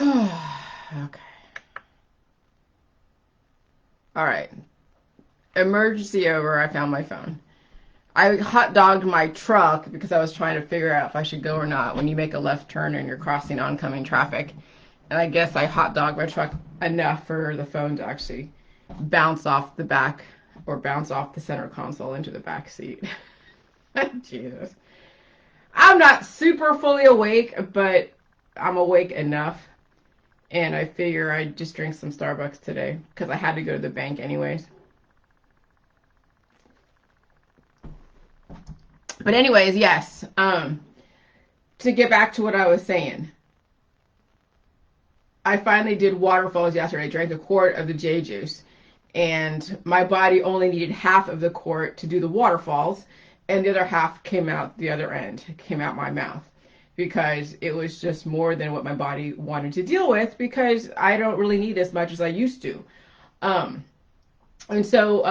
Okay. All right. Emergency over. I found my phone. I hot dogged my truck because I was trying to figure out if I should go or not when you make a left turn and you're crossing oncoming traffic. And I guess I hot dogged my truck enough for the phone to actually bounce off the back or bounce off the center console into the back seat. Jesus. I'm not super fully awake, but I'm awake enough. And I figure I'd just drink some Starbucks today because I had to go to the bank anyways. But anyways, yes. To get back to what I was saying, I finally did waterfalls yesterday. I drank a quart of the J juice, and my body only needed half of the quart to do the waterfalls, and the other half came out the other end, came out my mouth, because it was just more than what my body wanted to deal with. Because I don't really need as much as I used to. Um, and so,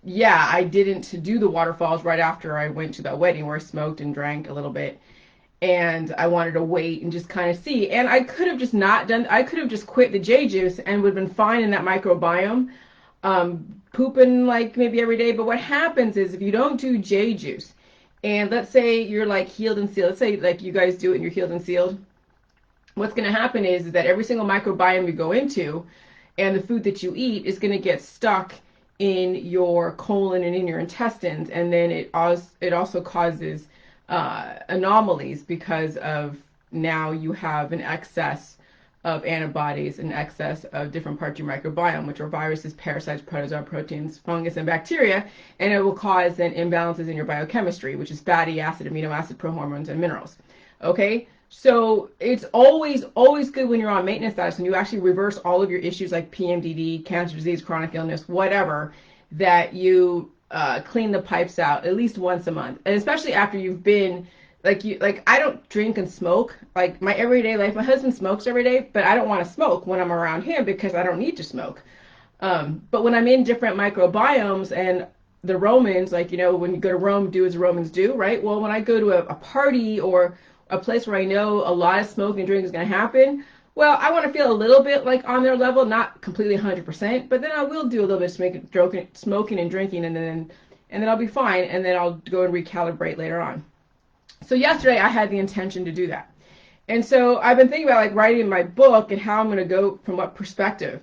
yeah, I didn't do the waterfalls right after I went to that wedding where I smoked and drank a little bit, and I wanted to wait and just kind of see. And I could have just not done, I could have just quit the J juice and would have been fine in that microbiome, pooping like maybe every day. But what happens is if you don't do J juice, and let's say you're like healed and sealed, let's say like you guys do it and you're healed and sealed, what's going to happen is that every single microbiome you go into and the food that you eat is going to get stuck in your colon and in your intestines, and then it also causes anomalies because of now you have an excess of antibodies, an excess of different parts of your microbiome, which are viruses, parasites, protozoa, proteins, fungus, and bacteria, and it will cause then imbalances in your biochemistry, which is fatty acid, amino acid, prohormones, and minerals. Okay, so it's always good when you're on maintenance status, when you actually reverse all of your issues like PMDD, cancer disease, chronic illness, whatever, that you clean the pipes out at least once a month, and especially after you've been like I don't drink and smoke like my everyday life. My husband smokes every day, but I don't want to smoke when I'm around him because I don't need to smoke. But when I'm in different microbiomes and the Romans, like, when you go to Rome, do as the Romans do, right? Well, when I go to a party or a place where I know a lot of smoking and drinking is going to happen, well, I want to feel a little bit like on their level, not completely 100%, but then I will do a little bit of smoking and drinking, and then I'll be fine, and then I'll go and recalibrate later on. So yesterday I had the intention to do that. And so I've been thinking about like writing my book and how I'm going to go from what perspective.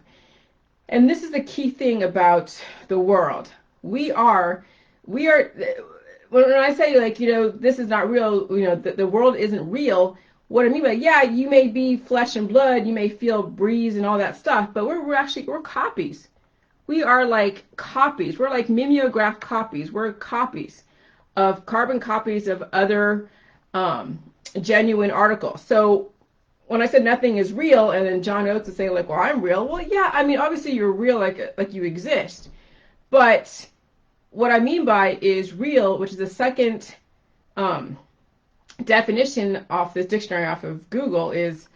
And this is the key thing about the world. We are, we are, when I say like, this is not real, the world isn't real. What I mean by, yeah, you may be flesh and blood, you may feel breeze and all that stuff, but we're copies. We are like copies. We're like mimeograph copies. We're copies of carbon copies of other um, genuine articles. So when I said nothing is real, and then John Oates is saying like, well, I'm real. Well, yeah, I mean, obviously you're real, like you exist. But what I mean by is real, which is the second um, definition off this dictionary off of Google, is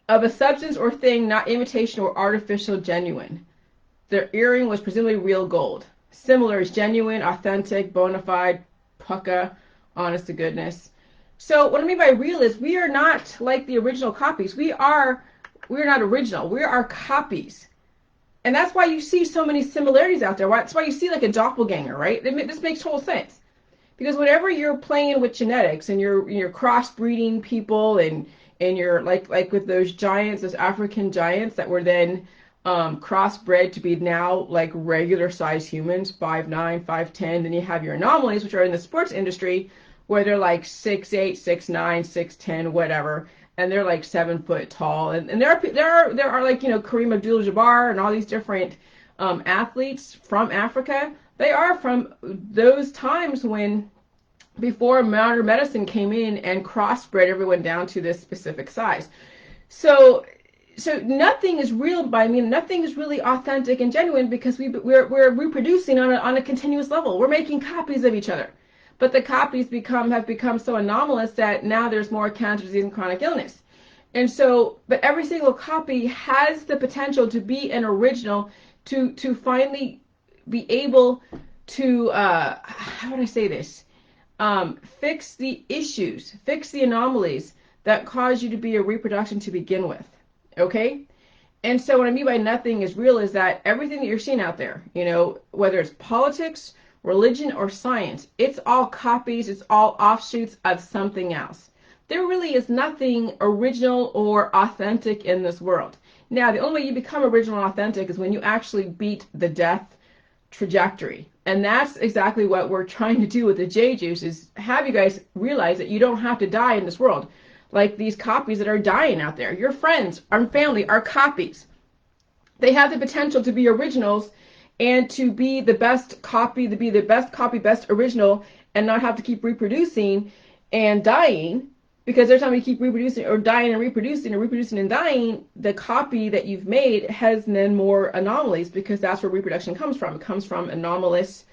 of a substance or thing not imitation or artificial, genuine. The earring was presumably real gold. Similar is genuine, authentic, bona fide, pucka, honest to goodness. So what I mean by real is we are not like the original copies. We're not original. We are copies. And that's why you see so many similarities out there. That's why you see like a doppelganger, right? This makes total sense. Because whenever you're playing with genetics and you're crossbreeding people, and you're like with those giants, those African giants that were then crossbred to be now like regular size humans, 5'9", 5'10", then you have your anomalies, which are in the sports industry, where they're like 6'8", 6'9", 6'10", whatever, and they're like 7 foot tall, and there are like Kareem Abdul-Jabbar and all these different athletes from Africa. They are from those times when before modern medicine came in and crossbred everyone down to this specific size. So nothing is real by me. Nothing is really authentic and genuine because we're reproducing on a continuous level. We're making copies of each other, but the copies have become so anomalous that now there's more cancer disease and chronic illness. And so, but every single copy has the potential to be an original, to finally be able to how would I say this? Fix the issues, fix the anomalies that cause you to be a reproduction to begin with. Okay? And so what I mean by nothing is real is that everything that you're seeing out there, whether it's politics, religion, or science, it's all copies, it's all offshoots of something else. There really is nothing original or authentic in this world. Now, the only way you become original and authentic is when you actually beat the death trajectory. And that's exactly what we're trying to do with the J Juice, is have you guys realize that you don't have to die in this world. Like these copies that are dying out there. Your friends, our family are copies. They have the potential to be originals and to be the best copy, best original, and not have to keep reproducing and dying. Because every time you keep reproducing or dying and reproducing and dying, the copy that you've made has then more anomalies, because that's where reproduction comes from. It comes from anomalous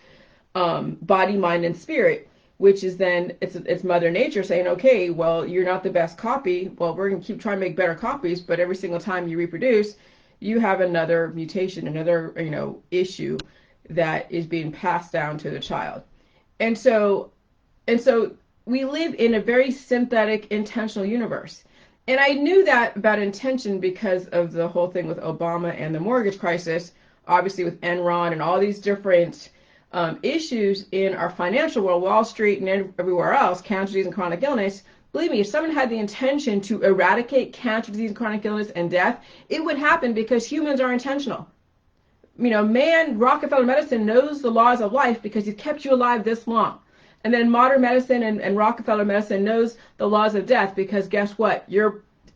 body, mind, and spirit, which is then it's Mother Nature saying, okay, well, you're not the best copy. Well, we're gonna keep trying to make better copies, but every single time you reproduce, you have another mutation, another issue that is being passed down to the child. And so we live in a very synthetic, intentional universe. And I knew that about intention because of the whole thing with Obama and the mortgage crisis, obviously with Enron and all these different issues in our financial world, Wall Street and everywhere else, cancer disease and chronic illness. Believe me, if someone had the intention to eradicate cancer disease, chronic illness, and death, it would happen because humans are intentional. Rockefeller medicine knows the laws of life because he's kept you alive this long. And then modern medicine and Rockefeller medicine knows the laws of death because guess what?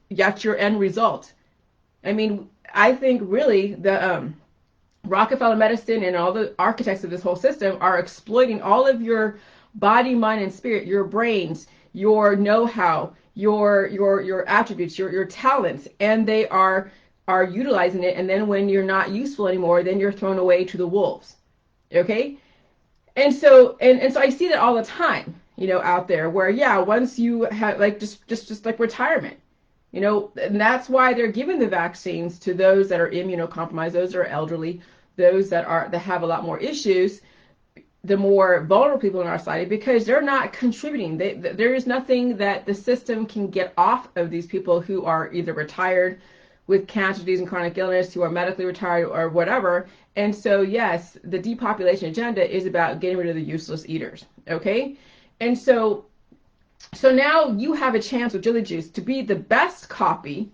That's your end result. I mean, I think really the Rockefeller medicine and all the architects of this whole system are exploiting all of your body, mind, and spirit, your brains, your know-how, your attributes, your talents, and they are utilizing it. And then when you're not useful anymore, then you're thrown away to the wolves. Okay? And so I see that all the time, out there where, yeah, once you have like just like retirement, and that's why they're giving the vaccines to those that are immunocompromised, those that are elderly, those that have a lot more issues, the more vulnerable people in our society, because they're not contributing. There is nothing that the system can get off of these people who are either retired with cancer disease and chronic illness, who are medically retired or whatever. And so, yes, the depopulation agenda is about getting rid of the useless eaters. Okay? And so now you have a chance with Jilly Juice to be the best copy,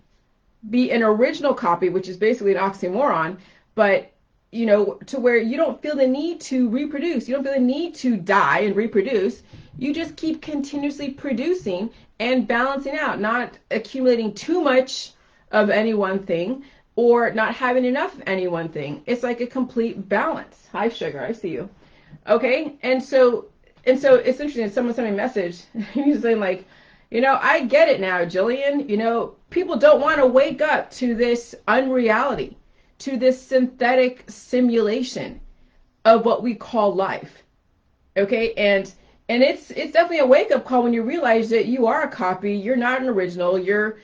be an original copy, which is basically an oxymoron, but to where you don't feel the need to reproduce. You don't feel the need to die and reproduce. You just keep continuously producing and balancing out, not accumulating too much of any one thing or not having enough of any one thing. It's like a complete balance. Hi, Sugar, I see you. Okay, and so it's interesting. Someone sent me a message. He's saying like, I get it now, Jillian. People don't want to wake up to this unreality, to this synthetic simulation of what we call life. Okay, and it's definitely a wake up call when you realize that you are a copy. You're not an original. You're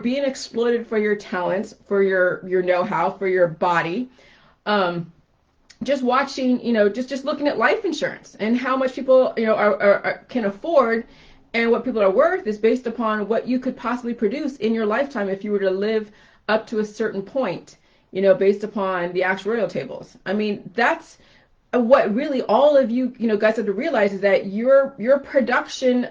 being exploited for your talents, for your know-how, for your body. Just watching, just looking at life insurance and how much people, can afford, and what people are worth is based upon what you could possibly produce in your lifetime if you were to live up to a certain point, based upon the actuarial tables. I mean, that's what really all of you, guys have to realize, is that your production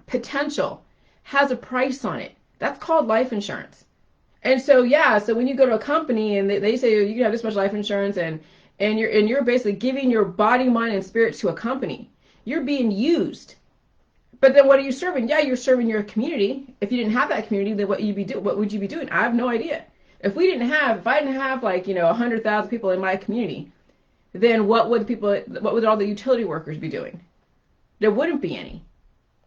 potential has a price on it. That's called life insurance. And so, yeah, so when you go to a company and they say you can have this much life insurance and you're basically giving your body, mind, and spirit to a company. You're being used. But then what are you serving? Yeah, you're serving your community. If you didn't have that community, then what would you be doing? I have no idea. If I didn't have like, 100,000 people in my community, then what would all the utility workers be doing? There wouldn't be any.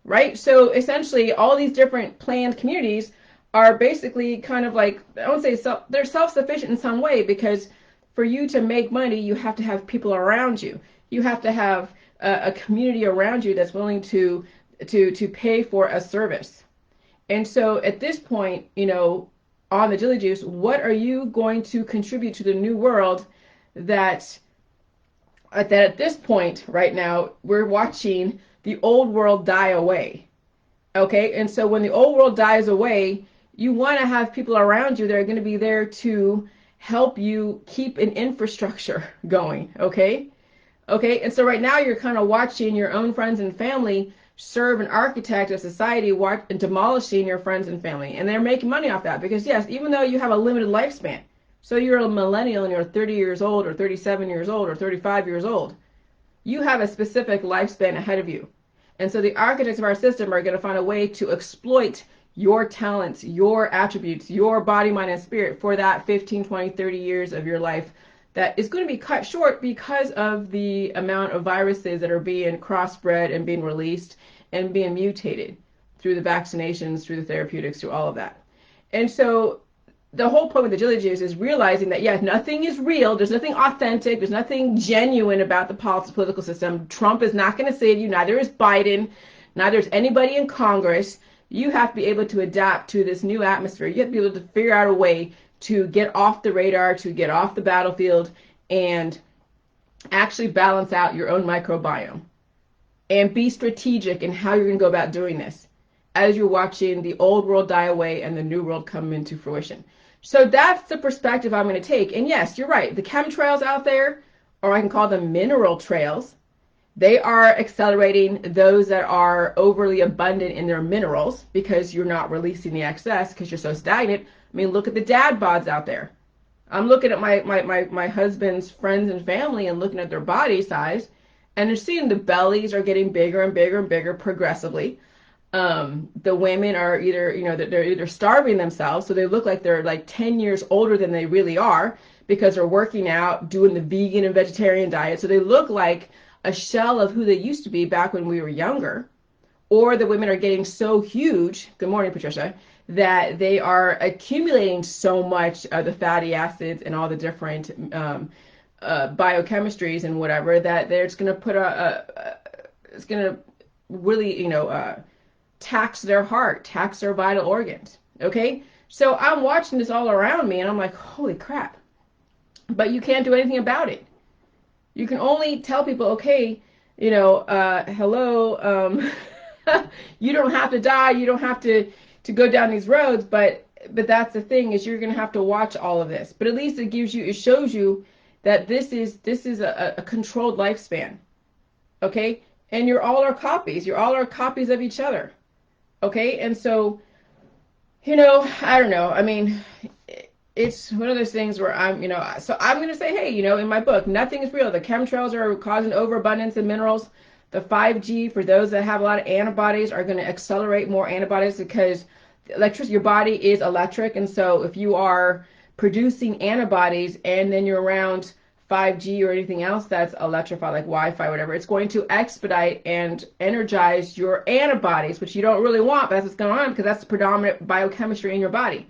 Right? So essentially all these different planned communities are basically kind of like, I won't say they're self-sufficient in some way, because for you to make money, you have to have people around you. You have to have a community around you that's willing to pay for a service. And so at this point, on the Jilly Juice, what are you going to contribute to the new world that at this point right now, we're watching the old world die away. Okay? And so when the old world dies away, You want to have people around you that are going to be there to help you keep an infrastructure going, okay? Okay, and so right now you're kind of watching your own friends and family serve an architect of society, and demolishing your friends and family. And they're making money off that because, yes, even though you have a limited lifespan, so you're a millennial and you're 30 years old or 37 years old or 35 years old, you have a specific lifespan ahead of you. And so the architects of our system are going to find a way to exploit your talents, your attributes, your body, mind, and spirit for that 15, 20, 30 years of your life that is going to be cut short because of the amount of viruses that are being crossbred and being released and being mutated through the vaccinations, through the therapeutics, through all of that. And so the whole point with the Jilly Juice is realizing that, yeah, nothing is real. There's nothing authentic. There's nothing genuine about the political system. Trump is not going to save you. Neither is Biden. Neither is anybody in Congress. You have to be able to adapt to this new atmosphere. You have to be able to figure out a way to get off the radar, to get off the battlefield, and actually balance out your own microbiome. And be strategic in how you're going to go about doing this as you're watching the old world die away and the new world come into fruition. So that's the perspective I'm going to take. And yes, you're right. The chemtrails out there, or I can call them mineral trails, they are accelerating those that are overly abundant in their minerals because you're not releasing the excess because you're so stagnant. I mean, look at the dad bods out there. I'm looking at my husband's friends and family and looking at their body size, and they're seeing the bellies are getting bigger and bigger and bigger progressively. The women are either, they're either starving themselves, so they look like they're like 10 years older than they really are because they're working out, doing the vegan and vegetarian diet. So they look like a shell of who they used to be back when we were younger. Or the women are getting so huge, good morning, Patricia, that they are accumulating so much of the fatty acids and all the different biochemistries and whatever that they're just going to put it's going to really, tax their heart, tax their vital organs. Okay? So I'm watching this all around me and I'm like, holy crap. But you can't do anything about it. You can only tell people, okay, hello, you don't have to die, you don't have to go down these roads, but that's the thing, is you're going to have to watch all of this. But at least it shows you that this is a controlled lifespan. Okay? And you're all our copies of each other. Okay? And so, I don't know. I mean, it's one of those things where so I'm going to say, hey, in my book, nothing is real. The chemtrails are causing overabundance in minerals. The 5G, for those that have a lot of antibodies, are going to accelerate more antibodies because your body is electric. And so if you are producing antibodies and then you're around 5G or anything else that's electrified, like Wi-Fi, whatever, it's going to expedite and energize your antibodies, which you don't really want, but that's what's going on because that's the predominant biochemistry in your body.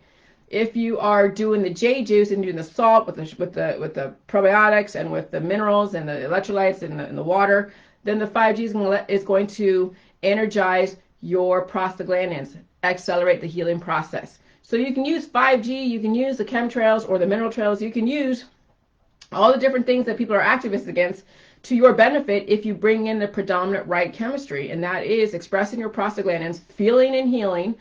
If you are doing the J juice and doing the salt with the probiotics and with the minerals and the electrolytes and the water, then the 5G is going to energize your prostaglandins, accelerate the healing process. So you can use 5G, you can use the chemtrails or the mineral trails, you can use all the different things that people are activists against to your benefit if you bring in the predominant right chemistry, and that is expressing your prostaglandins, feeling and healing,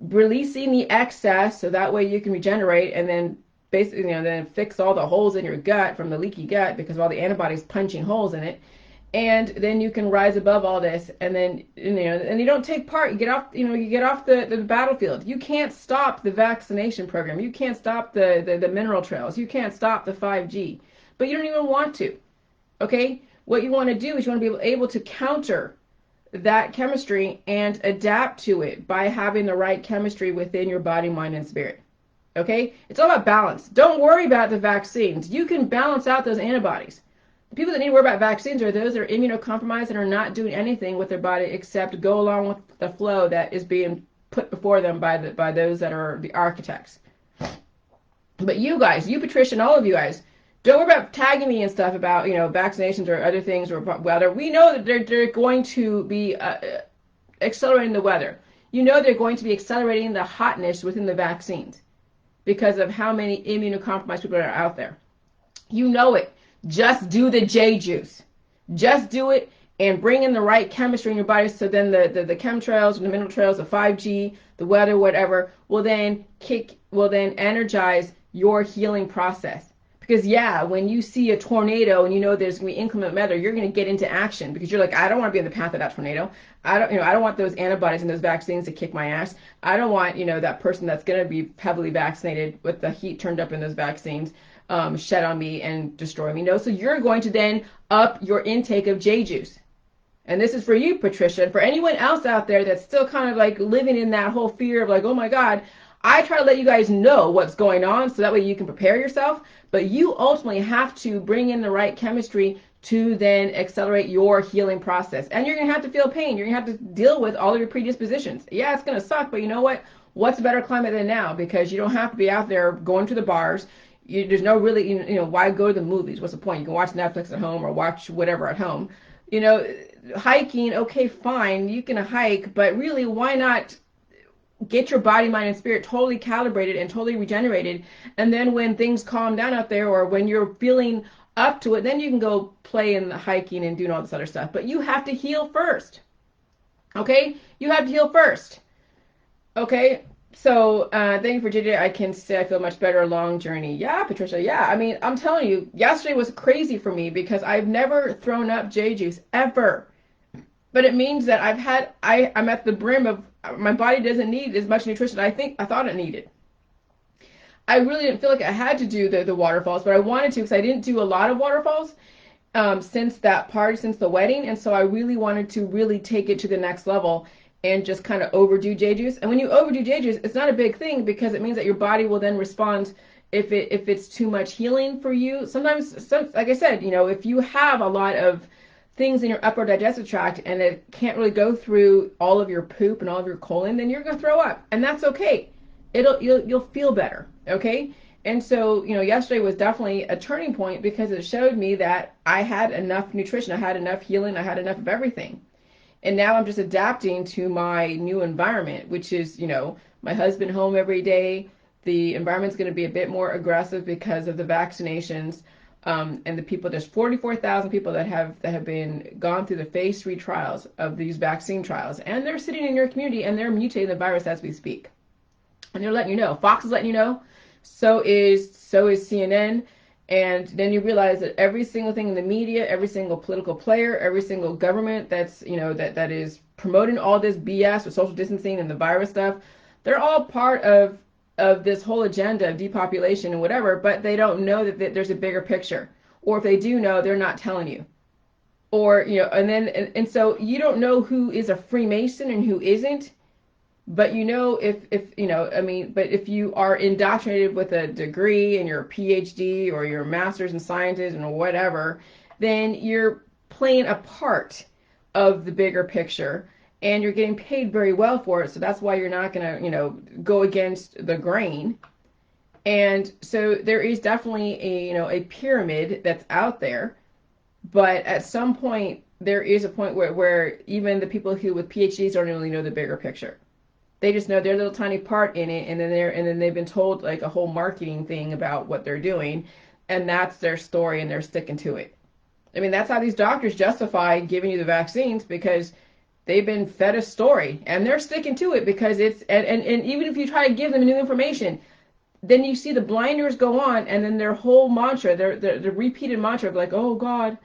releasing the excess so that way you can regenerate, and then basically, then fix all the holes in your gut from the leaky gut because of all the antibodies punching holes in it. And then you can rise above all this, and then, and you don't take part, you get off the battlefield. You can't stop the vaccination program. You can't stop the mineral trails. You can't stop the 5G, but you don't even want to. Okay. What you want to do is you want to be able to counter that chemistry and adapt to it by having the right chemistry within your body, mind, and spirit. Okay? It's all about balance. Don't worry about the vaccines. You can balance out those antibodies. The people that need to worry about vaccines are those that are immunocompromised and are not doing anything with their body except go along with the flow that is being put before them by those that are the architects. But you guys, you Patricia and all of you guys, don't worry about tagging me and stuff about, vaccinations or other things or weather. We know that they're going to be accelerating the weather. They're going to be accelerating the hotness within the vaccines because of how many immunocompromised people are out there. You know it. Just do the J juice. Just do it and bring in the right chemistry in your body, so then the chemtrails and the mineral trails, the 5G, the weather, whatever, will then energize your healing process. Because yeah, when you see a tornado and you know there's gonna be inclement weather, you're gonna get into action because you're like, I don't want to be in the path of that tornado. I don't want those antibodies and those vaccines to kick my ass. I don't want, that person that's gonna be heavily vaccinated with the heat turned up in those vaccines, shed on me and destroy me. No, so you're going to then up your intake of J juice. And this is for you, Patricia, and for anyone else out there that's still kind of like living in that whole fear of like, oh my God, I try to let you guys know what's going on so that way you can prepare yourself. But you ultimately have to bring in the right chemistry to then accelerate your healing process. And you're going to have to feel pain. You're going to have to deal with all of your predispositions. Yeah, it's going to suck, but you know what? What's a better climate than now? Because you don't have to be out there going to the bars. There's no really, why go to the movies? What's the point? You can watch Netflix at home or watch whatever at home. Hiking, okay, fine, you can hike, but really, why not get your body, mind, and spirit totally calibrated and totally regenerated? And then when things calm down out there, or when you're feeling up to it, then you can go play in the hiking and doing all this other stuff. But you have to heal first. Okay? You have to heal first. Okay? So thank you for JJ. I can say I feel much better. Long journey. Yeah, Patricia. Yeah. I mean, I'm telling you, yesterday was crazy for me because I've never thrown up J juice ever. But it means that I'm at the brim of, my body doesn't need as much nutrition I thought it needed. I really didn't feel like I had to do the waterfalls, but I wanted to because I didn't do a lot of waterfalls since that party, since the wedding. And so I really wanted to really take it to the next level and just kind of overdo J juice. And when you overdo J juice, it's not a big thing because it means that your body will then respond if it's too much healing for you. Sometimes, like I said, if you have a lot of things in your upper digestive tract and it can't really go through all of your poop and all of your colon, then you're going to throw up, and that's okay. You'll feel better, okay? And so, yesterday was definitely a turning point because it showed me that I had enough nutrition, I had enough healing, I had enough of everything. And now I'm just adapting to my new environment, which is, my husband home every day. The environment's going to be a bit more aggressive because of the vaccinations. And the people, there's 44,000 people that have been gone through the phase 3 trials of these vaccine trials, and they're sitting in your community and they're mutating the virus as we speak. And they're letting you know. Fox is letting you know. So is CNN. And then you realize that every single thing in the media, every single political player, every single government that's, that is promoting all this BS with social distancing and the virus stuff, they're all part of this whole agenda of depopulation and whatever, but they don't know that there's a bigger picture. Or if they do know, they're not telling you. Or, and so you don't know who is a Freemason and who isn't. But but if you are indoctrinated with a degree and your PhD or your master's in sciences and whatever, then you're playing a part of the bigger picture and you're getting paid very well for it. So that's why you're not going to, go against the grain. And so there is definitely a pyramid that's out there. But at some point, there is a point where even the people who with PhDs don't really know the bigger picture. They just know their little tiny part in it, and then they've been told like a whole marketing thing about what they're doing, and that's their story, and they're sticking to it. I mean, that's how these doctors justify giving you the vaccines, because they've been fed a story, and they're sticking to it because it's and even if you try to give them new information, then you see the blinders go on, and then their whole mantra, their repeated mantra of like, oh God,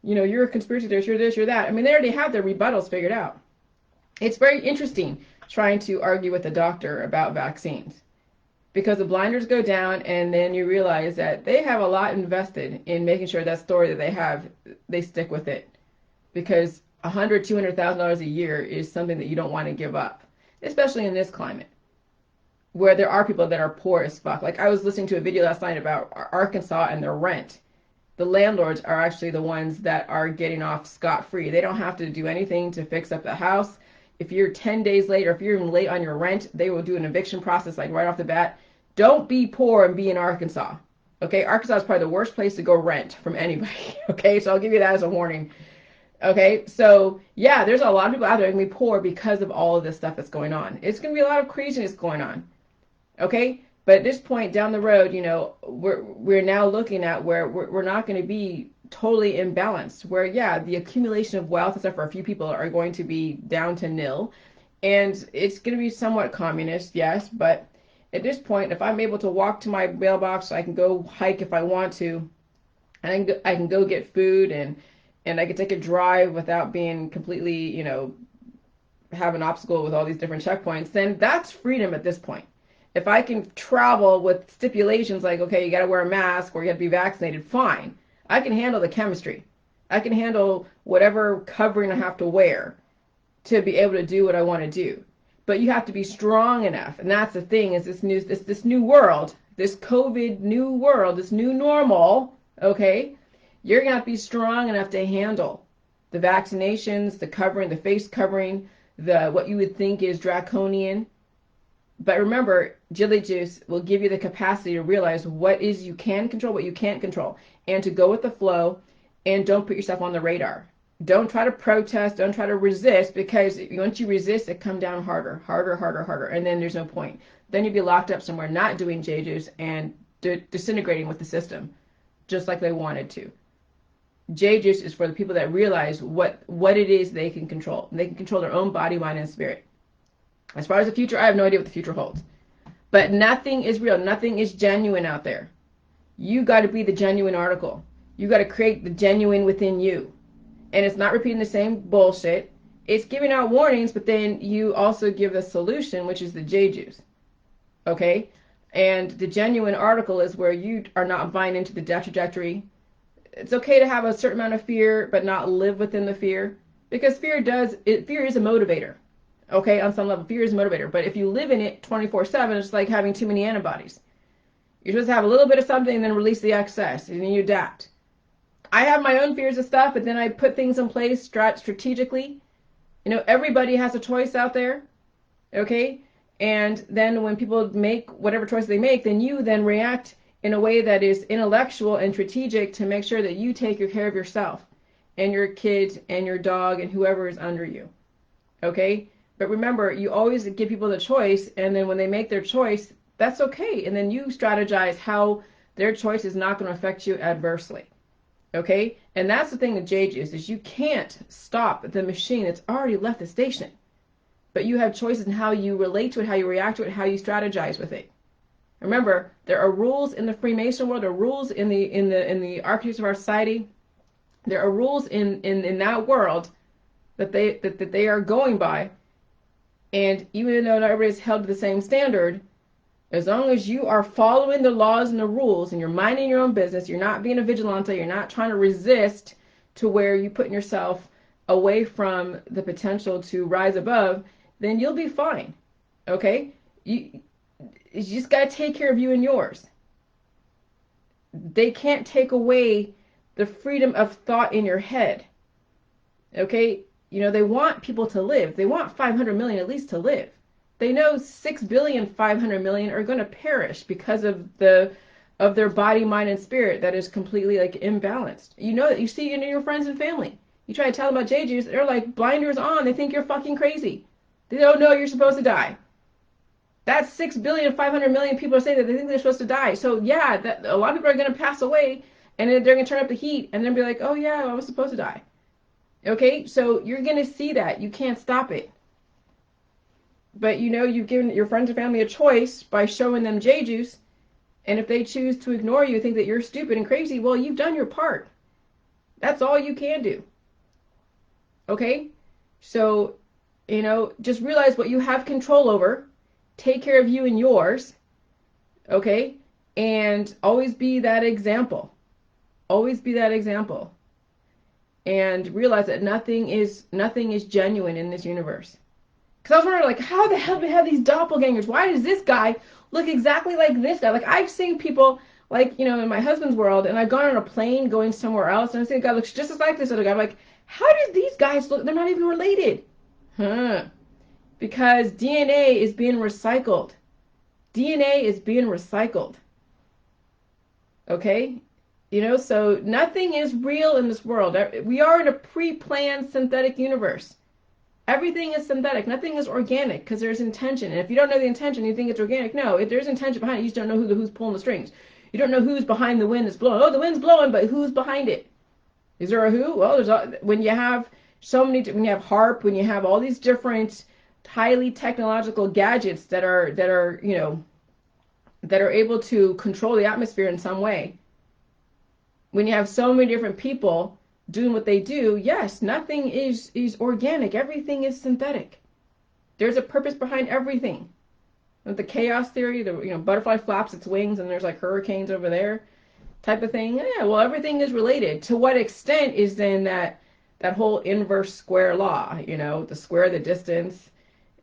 you're a conspiracy theorist, you're this, you're that. I mean, they already have their rebuttals figured out. It's very interesting trying to argue with a doctor about vaccines because the blinders go down, and then you realize that they have a lot invested in making sure that story that they have, they stick with it, because $100,000-$200,000 a year is something that you don't want to give up, especially in this climate where there are people that are poor as fuck. Like, I was listening to a video last night about Arkansas and their rent. The landlords are actually the ones that are getting off scot-free. They don't have to do anything to fix up the house. If you're 10 days late, or if you're even late on your rent, they will do an eviction process like right off the bat. Don't be poor and be in Arkansas. Okay, Arkansas is probably the worst place to go rent from anybody. Okay, so I'll give you that as a warning. Okay, so yeah, there's a lot of people out there that can be poor because of all of this stuff that's going on. It's going to be a lot of craziness going on. Okay, but at this point down the road, we're now looking at where we're not going to be totally imbalanced, where yeah, the accumulation of wealth and stuff for a few people are going to be down to nil, and it's going to be somewhat communist, yes, but at this point, if I'm able to walk to my mailbox, I can go hike if I want to, and I can go get food, and I can take a drive without being completely, have an obstacle with all these different checkpoints, then that's freedom at this point. If I can travel with stipulations like, okay, you got to wear a mask or you have to be vaccinated, fine. I can handle the chemistry. I can handle whatever covering I have to wear to be able to do what I want to do. But you have to be strong enough. And that's the thing, is this new world, this COVID new world, this new normal, okay? You're going to have to be strong enough to handle the vaccinations, the covering, the face covering, the what you would think is draconian. But remember, Jilly Juice will give you the capacity to realize what is you can control, what you can't control, and to go with the flow, and don't put yourself on the radar. Don't try to protest, don't try to resist, because once you resist, it comes down harder, harder, harder, harder, and then there's no point. Then you'd be locked up somewhere not doing J-Juice and disintegrating with the system, just like they wanted to. J-Juice is for the people that realize what it is they can control. They can control their own body, mind, and spirit. As far as the future, I have no idea what the future holds. But nothing is real. Nothing is genuine out there. You got to be the genuine article. You got to create the genuine within you. And it's not repeating the same bullshit. It's giving out warnings, but then you also give the solution, which is the J-Juice. Okay? And the genuine article is where you are not buying into the death trajectory. It's okay to have a certain amount of fear, but not live within the fear. Because fear is a motivator. Okay, on some level, fear is a motivator. But if you live in it 24/7, it's like having too many antibodies. You're supposed to have a little bit of something and then release the excess, and then you adapt. I have my own fears of stuff, but then I put things in place strategically. Everybody has a choice out there, okay? And then when people make whatever choice they make, then you then react in a way that is intellectual and strategic to make sure that you take care of yourself and your kids and your dog and whoever is under you, okay? But remember, you always give people the choice, and then when they make their choice, that's okay. And then you strategize how their choice is not going to affect you adversely. Okay? And that's the thing with J-Juice, is you can't stop the machine. It's already left the station. But you have choices in how you relate to it, how you react to it, how you strategize with it. Remember, there are rules in the Freemason world, there are rules in the archetypes of our society. There are rules in that world that they are going by. And even though not everybody's held to the same standard, as long as you are following the laws and the rules and you're minding your own business, you're not being a vigilante, you're not trying to resist to where you're putting yourself away from the potential to rise above, then you'll be fine. Okay? You just got to take care of you and yours. They can't take away the freedom of thought in your head. Okay? They want people to live. They want 500 million at least to live. They know 6,500,000,000 are going to perish because of their body, mind, and spirit that is completely imbalanced. You see it in your friends and family. You try to tell them about J-Juice, they're like blinders on. They think you're fucking crazy. They don't know you're supposed to die. That's 6,500,000,000 people are saying that they think they're supposed to die. So yeah, a lot of people are going to pass away, and then they're going to turn up the heat and then be like, oh yeah, I was supposed to die. Okay, so you're going to see that. You can't stop it. But you've given your friends and family a choice by showing them J-Juice, and if they choose to ignore you, think that you're stupid and crazy, well, you've done your part. That's all you can do. Okay? So, just realize what you have control over. Take care of you and yours. Okay? And always be that example. Always be that example. And realize that nothing is genuine in this universe. Because I was wondering, how the hell do we have these doppelgangers? Why does this guy look exactly like this guy? I've seen people, in my husband's world, and I've gone on a plane going somewhere else, and I see a guy looks just as like this other guy. I'm like, how do these guys look? They're not even related. Because DNA is being recycled. DNA is being recycled. Okay? So nothing is real in this world. We are in a pre-planned synthetic universe. Everything is synthetic. Nothing is organic because there's intention. And if you don't know the intention, you think it's organic. No, if there's intention behind it, you just don't know who's pulling the strings. You don't know who's behind the wind that's blowing. Oh, the wind's blowing, but who's behind it? Is there a who? Well, when you have when you have HARP, when you have all these different highly technological gadgets that are able to control the atmosphere in some way. When you have so many different people doing what they do, yes, nothing is organic. Everything is synthetic. There's a purpose behind everything. With the chaos theory, the butterfly flaps its wings and there's like hurricanes over there type of thing. Yeah, well, everything is related. To what extent is then that whole inverse square law? The square of the distance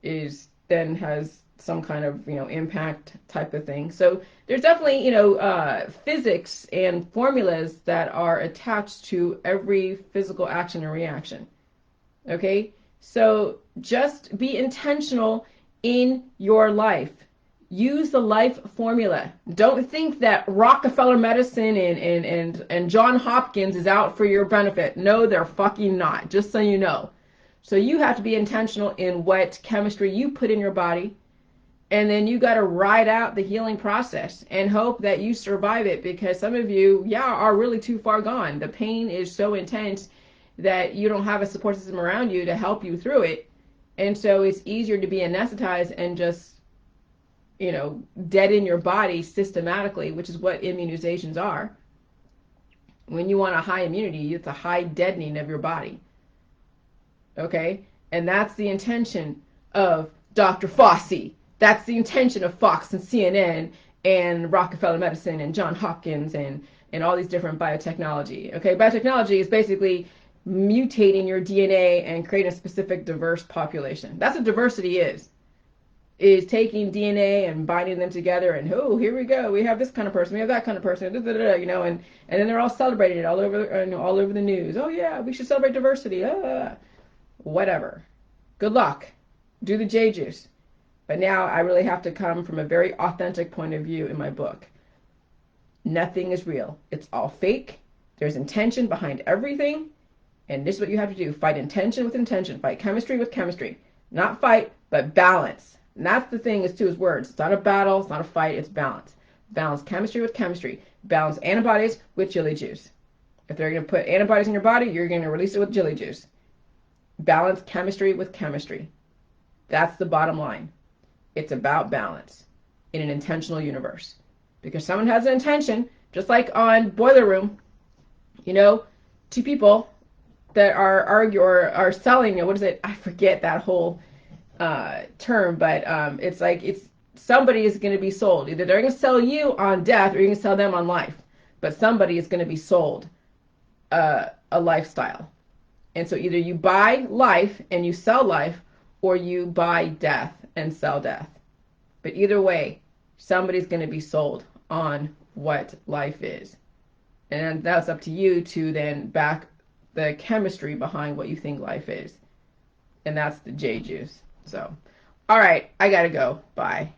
is then has some kind of impact type of thing. So there's definitely physics and formulas that are attached to every physical action and reaction. Okay, so just be intentional in your life. Use the life formula. Don't think that Rockefeller Medicine and John Hopkins is out for your benefit. No, they're fucking not, just so you know. So you have to be intentional in what chemistry you put in your body, and then you got to ride out the healing process and hope that you survive it, because some of you, are really too far gone. The pain is so intense that you don't have a support system around you to help you through it. And so it's easier to be anesthetized and just dead in your body systematically, which is what immunizations are. When you want a high immunity, it's a high deadening of your body. Okay? And that's the intention of Dr. Fauci. That's the intention of Fox and CNN and Rockefeller Medicine and John Hopkins and all these different biotechnology. Okay? Biotechnology is basically mutating your DNA and creating a specific diverse population. That's what diversity is taking DNA and binding them together, and here we go, we have this kind of person, we have that kind of person, and then they're all celebrating it all over the news. Oh yeah, we should celebrate diversity. Whatever. Good luck. Do the J juice. But now I really have to come from a very authentic point of view in my book. Nothing is real. It's all fake. There's intention behind everything, and this is what you have to do. Fight intention with intention. Fight chemistry with chemistry. Not fight, but balance. And that's the thing is words. It's not a battle, it's not a fight, it's balance. Balance chemistry with chemistry. Balance antibodies with chili juice. If they're going to put antibodies in your body, you're going to release it with chili juice. Balance chemistry with chemistry. That's the bottom line. It's about balance in an intentional universe. Because someone has an intention, just like on Boiler Room, two people that are selling, what is it? I forget that whole term, but it's somebody is going to be sold. Either they're going to sell you on death or you're going to sell them on life. But somebody is going to be sold a lifestyle. And so either you buy life and you sell life, or you buy death and sell death. But either way, somebody's going to be sold on what life is. And that's up to you to then back the chemistry behind what you think life is. And that's the J juice. So, all right, I gotta go. Bye.